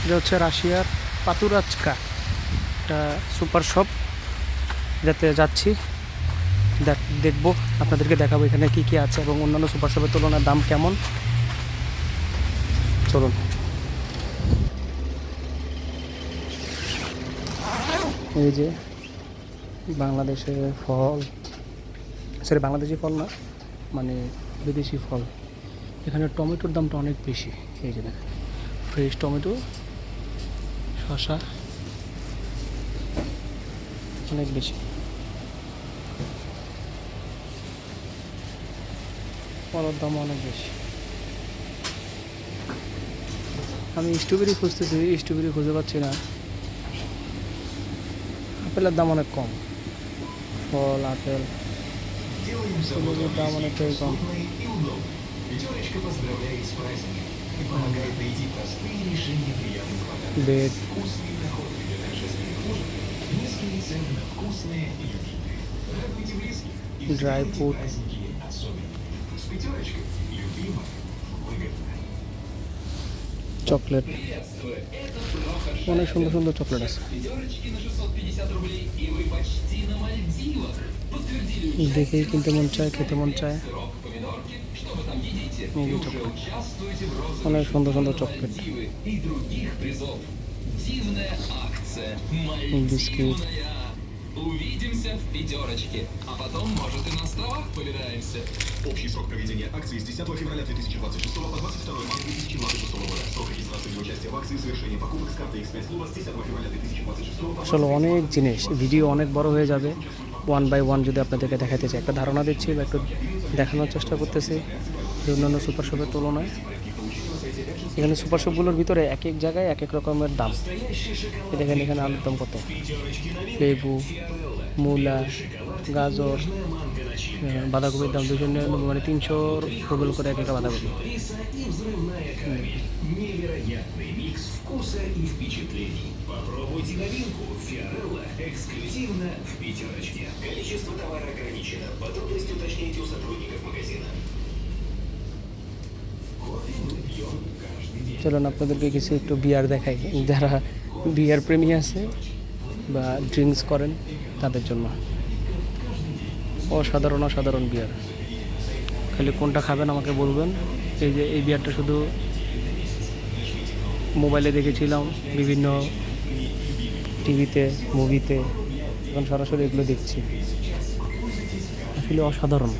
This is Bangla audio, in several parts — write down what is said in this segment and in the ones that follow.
এটা হচ্ছে রাশিয়ার পাতুরাচকা, একটা সুপার শপ, যাতে যাচ্ছি দেখবো, আপনাদেরকে দেখাবো এখানে কি কি আছে এবং অন্যান্য সুপার শপের তুলনায় দাম কেমন। চলুন। এই যে বাংলাদেশের ফল, সরি বাংলাদেশি ফল না, মানে বিদেশি ফল। এখানে টমেটোর দামটা অনেক বেশি। এই যে দেখেন ফ্রেশ টমেটো, শসা অনেক বেশি, ফলের দাম অনেক বেশি। আমি স্ট্রবেরি খুঁজতেছি, স্ট্রবেরি খুঁজে পাচ্ছি না। আপেলের দাম অনেক কম, ফল আপেল স্ট্রবেরির দাম অনেকটাই কম। বেড, ড্রাই ফ্রুট, চকলেট, অনেক সুন্দর সুন্দর চকলেট আছে। দেখেই কিনতে মন চায়, খেতে মন চায়। চকলেট, অনেক সুন্দর সুন্দর চকলেট, বিস্কিট। Увидимся в пятерочке, а потом, может, и на островах повидаемся. Общий срок проведения акции с 10 февраля 2026 по 22 марта 2026 года. Срок регистрации для участия в акции и совершения покупок с карты X5 Клуба с 10 февраля 2026 по আসলে অনেক জিনিস, ভিডিও অনেক বড় হয়ে যাবে। ওয়ান বাই ওয়ান যদি আপনাদেরকে দেখাতে চাই, একটা ধারণা দিচ্ছি বা একটু দেখানোর চেষ্টা করতেছি অন্যান্য সুপার শপের তুলনায়। এখানে সুপার শপগুলোর ভিতরে এক এক জায়গায় এক এক রকমের দাম। দেখেন এখানে আলুর দাম কত, লেবু, মূলা, গাজর, বাঁধাকপির দাম 299, মানে 300 রুবেল করে এক একটা বাঁধাকপি। Попробуйте новинку Фиорелла эксклюзивно в пятерочке. Количество товара ограничено. Подробности уточняйте у сотрудников магазина. Кофе мы пьем каждый день. চলুন আপনাদেরকে কিছু একটু বিয়ার দেখাই, যারা বিয়ার প্রেমী আছে বা ড্রিঙ্কস করেন তাদের জন্য। অসাধারণ অসাধারণ বিয়ার, খালি কোনটা খাবেন আমাকে বলবেন। এই যে এই বিয়ারটা শুধু মোবাইলে দেখেছিলাম, বিভিন্ন টিভিতে, মুভিতে, এখন সরাসরি এগুলো দেখছি। আসলে অসাধারণ,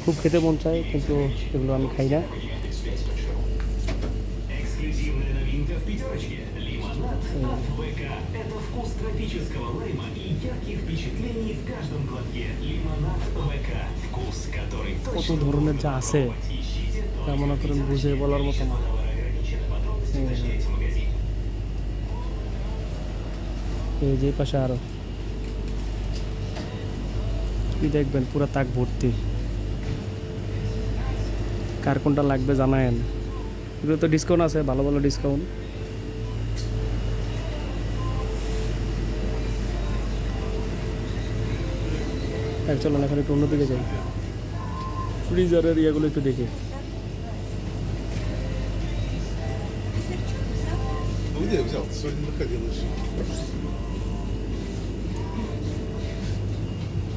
খুব খেতে মন চায়, কিন্তু এগুলো আমি খাই না। Эксклюзивная новинка в пятерочке. Лимонад от ВК. Это вкус тропического лайма и ярких впечатлений в каждом глотке. Лимонад ВК. Вкус, который কত точно ধরনের যা আছে, তা মনে করেন বুঝে বলার মতো না। এই যে পাশে আরো কি দেখবেন, পুরো তাক ভর্তি। কার কোনটা লাগবে জানায়েন। এগুলো তো ডিসকাউন্ট আছে, ভালো ভালো ডিসকাউন্ট। চলো না, এখন একটু অন্যদিকে যাই, ফ্রিজারের ইয়েগুলো একটু দেখি। Где я взял? Сегодня находил еще.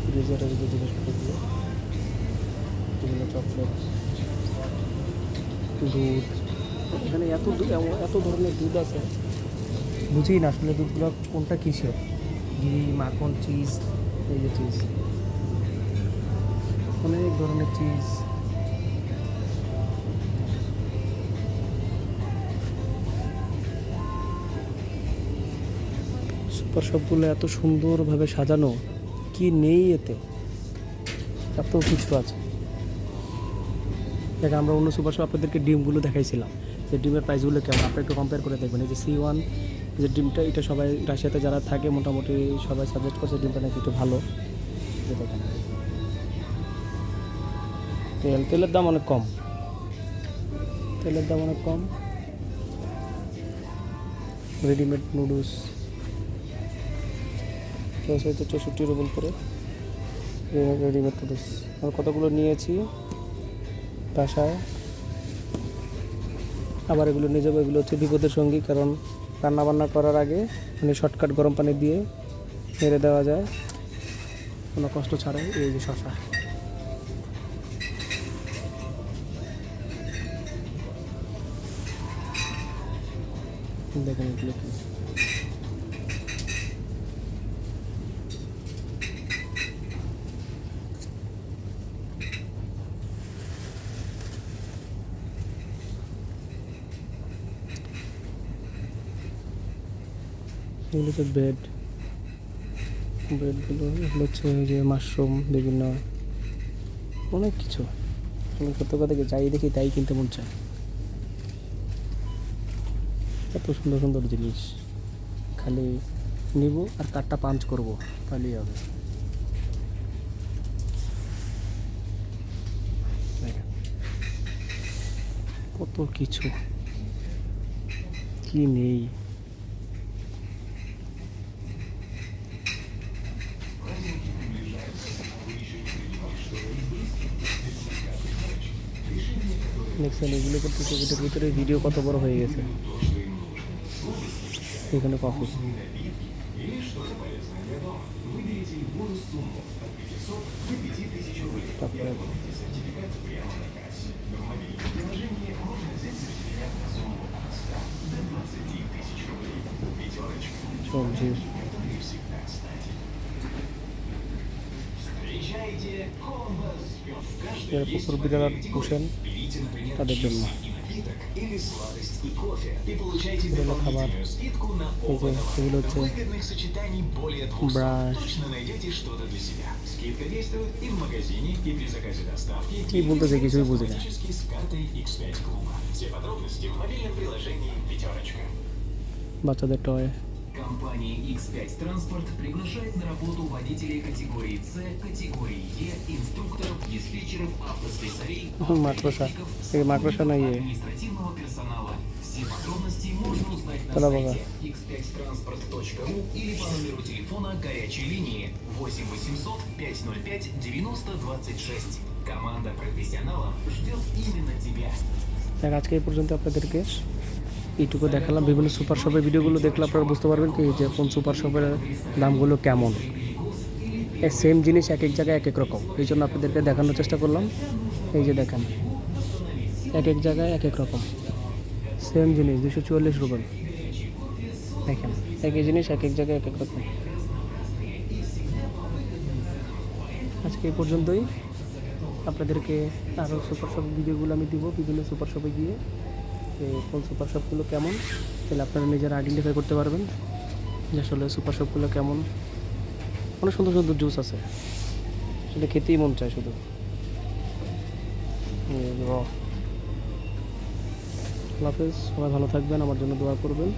ফ্রিজারের যে জিনিসপত্রগুলো, বিভিন্ন চকলেট, দুধ। এখানে এত ধরনের দুধ আছে, বুঝি না আসলে দুধগুলো কোনটা কিসের, ঘি, মাখন, চিজ। এই যে চিজ, অনেক ধরনের চিজ। সুপার শপগুলো এত সুন্দরভাবে সাজানো, কি নেই এতে, এত কিছু আছে। দেখ, আমরা অন্য সুপার শপ আপনাদেরকে ডিমগুলো দেখাইছিলাম, যে ডিমের প্রাইসগুলো কেমন, আপনারা একটু কম্পেয়ার করে দেখবেন। এই যে C1 যে ডিমটা, এটা সবাই রাশিয়াতে যারা থাকে মোটামুটি সবাই সাজেস্ট করছে ডিমটা নাকি একটু ভালো। দেখেন তেলের দাম অনেক কম, তেলের দাম অনেক কম। রেডিমেড নুডলস 64 রুবেল করে রেডিমেড নুডলস। আমরা কতগুলো নিয়েছি বাসায়, আবার এগুলো নিয়ে যাবো। এগুলো হচ্ছে বিপদের সঙ্গী, কারণ রান্না বান্না করার আগে মানে শর্টকাট গরম পানি দিয়ে মেরে দেওয়া যায় কোনো কষ্ট ছাড়াই। এই যে শশা, দেখেন এগুলো কি। এগুলো হচ্ছে ব্রেডগুলো, এগুলো হচ্ছে ওই যে মাশরুম, বিভিন্ন অনেক কিছু। আমি সত্য কথা কি, যাই দেখি তাই কিনতে মন চায়, এত সুন্দর সুন্দর জিনিস। খালি নিব আর কার্ডটা পাঞ্চ করব, তাহলেই হবে। দেখেন কত কিছু কি নেই। দেখছেন এগুলো করতেছে, এটার ভিতরে ভিডিও কত বড় হয়ে গেছে। এখানে কফি, তারপরে সবজি, যারা পুকুর বিড়াল পোষেন তাদের জন্য или сладость и кофе, и получайте এগুলো খাবার। дополнительную скидку на এই যে оба এগুলো হচ্ছে выгодных сочетаний более 200. Brush. Точно найдете что-то для себя. Скидка действует и в магазине, и при заказе доставки. কি болтеছে কিছুই বুঝি না। Автоматически с картой X5 клуба. Все подробности в мобильном приложении «Пятерочка». বাচ্চাদের টয়। Компания X5 Транспорт приглашает на работу водителей категории С, категории Е, инструкторов, диспетчеров, автослесарей, মাকড়সা, автомехаников, এই মাকড়সা না ইয়ে административного персонала. Все подробности можно узнать на Талабага. сайте x5transport.ru или по номеру телефона горячей линии 8 800 505 90 26. Команда профессионалов ждет именно тебя. দেখ আজকে এই পর্যন্ত আপনাদেরকে এইটুকু দেখালাম। বিভিন্ন সুপার শপের ভিডিওগুলো দেখলে আপনারা বুঝতে পারবেন কি যে কোন সুপার শপের দামগুলো কেমন। সেম জিনিস এক এক জায়গায় এক এক রকম, এই জন্য আপনাদেরকে দেখানোর চেষ্টা করলাম। এই যে দেখেন এক এক জায়গায় এক এক রকম, সেম জিনিস 244 রুবেল। দেখেন একই জিনিস এক এক জায়গায় এক এক রকম। আজকে এই পর্যন্তই। আপনাদেরকে আরও সুপার শপ ভিডিওগুলো আমি দিব বিভিন্ন সুপার শপে গিয়ে, যে কোন সুপার শপগুলো কেমন, তাহলে আপনারা নিজেরা আইডেন্টিফাই করতে পারবেন যে আসলে সুপার শপগুলো কেমন। অনেক সুন্দর সুন্দর জুস আছে, সেটা খেতেই মন চায় শুধু। আল্লাহ হাফেজ, সবাই ভালো থাকবেন, আমার জন্য দোয়া করবেন।